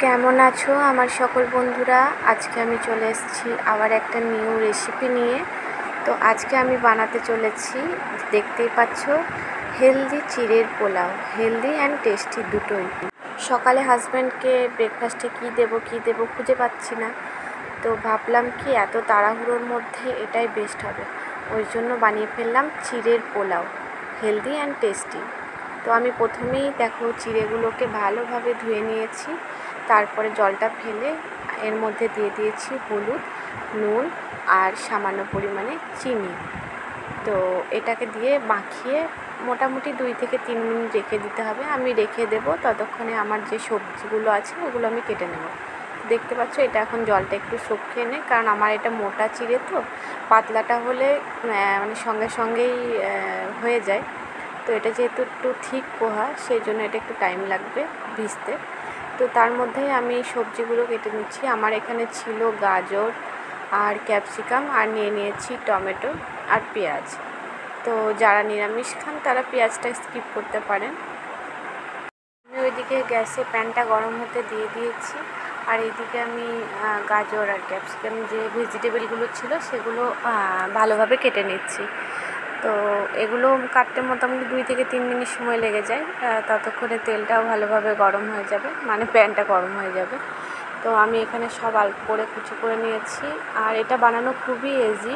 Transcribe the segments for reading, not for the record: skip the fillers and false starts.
কেমন আছো আমার সকল বন্ধুরা? আজকে আমি চলে এসেছি আবার একটা নিউ রেসিপি নিয়ে। তো আজকে আমি বানাতে চলেছি, দেখতেই পাচ্ছ, হেলদি চিড়ের পোলাও। হেলদি অ্যান্ড টেস্টি দুটোই। সকালে হাজব্যান্ডকে ব্রেকফাস্টে কী দেবো খুঁজে পাচ্ছি না, তো ভাবলাম কি এত তাড়াহুড়োর মধ্যে এটাই বেস্ট হবে। ওই জন্য বানিয়ে ফেললাম চিড়ের পোলাও, হেলদি অ্যান্ড টেস্টি। তো আমি প্রথমেই দেখো চিড়েগুলোকে ভালোভাবে ধুয়ে নিয়েছি, তারপরে জলটা ফেলে এর মধ্যে দিয়ে দিয়েছি হলুদ, নুন আর সামান্য পরিমাণে চিনি। তো এটাকে দিয়ে মাখিয়ে মোটামুটি 2 থেকে 3 মিনিট রেখে দিতে হবে। আমি রেখে দেবো, ততক্ষণে আমার যে সবজিগুলো আছে ওগুলো আমি কেটে নেব। দেখতে পাচ্ছ এটা এখন জলটা একটু শুকিয়ে নেয়, কারণ আমার এটা মোটা চিড়ে, তো পাতলাটা হলে মানে সঙ্গে সঙ্গেই হয়ে যায়। তো এটা যেহেতু একটু ঠিক পোহা, সেই জন্য এটা একটু টাইম লাগবে ভিজতে। তো তার মধ্যে আমি সবজিগুলো কেটে নিচ্ছি। আমার এখানে ছিল গাজর আর ক্যাপসিকাম, আর নিয়ে নিয়েছি টমেটো আর পেঁয়াজ। তো যারা নিরামিষ খান তারা পেঁয়াজটা স্কিপ করতে পারেন। আমি ওইদিকে গ্যাসে প্যানটা গরম হতে দিয়ে দিয়েছি, আর এইদিকে আমি গাজর আর ক্যাপসিকাম যে ভেজিটেবলগুলো ছিল সেগুলো ভালোভাবে কেটে নিচ্ছি। তো এগুলো কাটতে মোটামুটি 2 থেকে 3 মিনিট সময় লেগে যায়। ততক্ষণে তেলটাও ভালোভাবে গরম হয়ে যাবে, মানে প্যানটা গরম হয়ে যাবে। তো আমি এখানে সব অল্প করে কুচি করে নিয়েছি। আর এটা বানানো খুবই ইজি,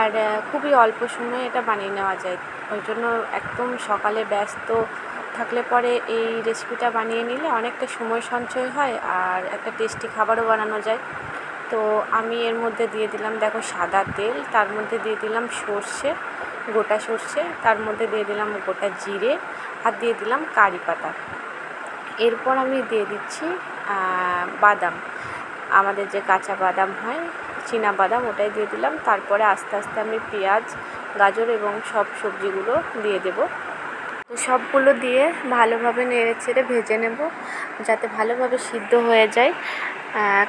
আর খুবই অল্প সময়ে এটা বানিয়ে নেওয়া যায়। ওই জন্য একদম সকালে ব্যস্ত থাকলে পরে এই রেসিপিটা বানিয়ে নিলে অনেকটা সময় সঞ্চয় হয়, আর একটা টেস্টি খাবারও বানানো যায়। তো আমি এর মধ্যে দিয়ে দিলাম দেখো সাদা তেল, তার মধ্যে দিয়ে দিলাম সর্ষে, গোটা সর্ষে, তার মধ্যে দিয়ে দিলাম গোটা জিরে, আর দিয়ে দিলাম কারি পাতা। এরপর আমি দিয়ে দিচ্ছি বাদাম, আমাদের যে কাঁচা বাদাম হয়, চীনা বাদাম, ওটাই দিয়ে দিলাম। তারপরে আস্তে আস্তে আমি পেঁয়াজ, গাজর এবং সব সবজিগুলো দিয়ে দেব। তো সবগুলো দিয়ে ভালোভাবে নেড়ে চেড়ে ভেজে নেব, যাতে ভালোভাবে সিদ্ধ হয়ে যায়,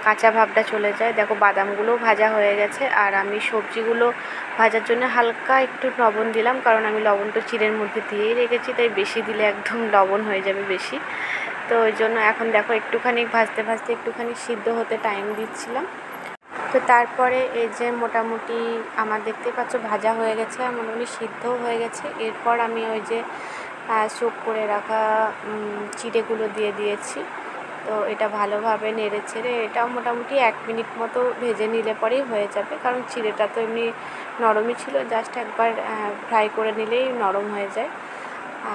কাঁচা ভাবটা চলে যায়। দেখো বাদামগুলোও ভাজা হয়ে গেছে, আর আমি সবজিগুলো ভাজার জন্য হালকা একটু লবণ দিলাম, কারণ আমি লবণটা চিড়ের মধ্যে দিয়েই রেখেছি, তাই বেশি দিলে একদম লবণ হয়ে যাবে বেশি। তো ওই জন্য এখন দেখো একটুখানি ভাজতে ভাজতে একটুখানি সিদ্ধ হতে টাইম দিচ্ছিলাম। তো তারপরে এই যে মোটামুটি আমার দেখতেই পাচ্ছ ভাজা হয়ে গেছে, আর মোটামুটি সিদ্ধও হয়ে গেছে। এরপর আমি ওই যে সোক করে রাখা চিড়েগুলো দিয়ে দিয়েছি। তো এটা ভালোভাবে নেড়ে ছেড়ে এটাও মোটামুটি 1 মিনিট মতো ভেজে নিলে পরেই হয়ে যাবে, কারণ চিড়েটা তো এমনি নরমই ছিল, জাস্ট একবার ফ্রাই করে নিলেই নরম হয়ে যায়।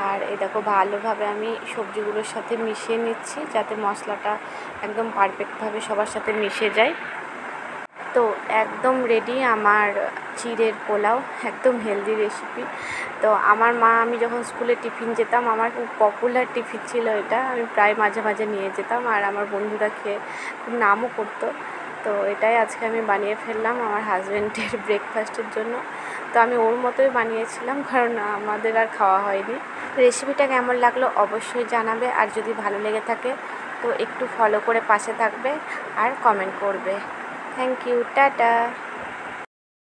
আর এই দেখো ভালোভাবে আমি সবজিগুলোর সাথে মিশিয়ে নিচ্ছি, যাতে মশলাটা একদম পারফেক্টভাবে সবার সাথে মিশে যায়। তো একদম রেডি আমার চিড়ের পোলাও, একদম হেলদি রেসিপি। তো আমার মা, আমি যখন স্কুলে টিফিন যেতাম, আমার খুব পপুলার টিফিন ছিল এটা, আমি প্রায় মাঝে মাঝে নিয়ে যেতাম, আর আমার বন্ধুরা খেয়ে খুব নামও করতো। তো এটাই আজকে আমি বানিয়ে ফেললাম আমার হাজব্যান্ডের ব্রেকফাস্টের জন্য। তো আমি ওর মতোই বানিয়েছিলাম, কারণ আমাদের আর খাওয়া হয়নি। রেসিপিটা কেমন লাগলো অবশ্যই জানাবে, আর যদি ভালো লেগে থাকে তো একটু ফলো করে পাশে থাকবে আর কমেন্ট করবে। Thank you, tata.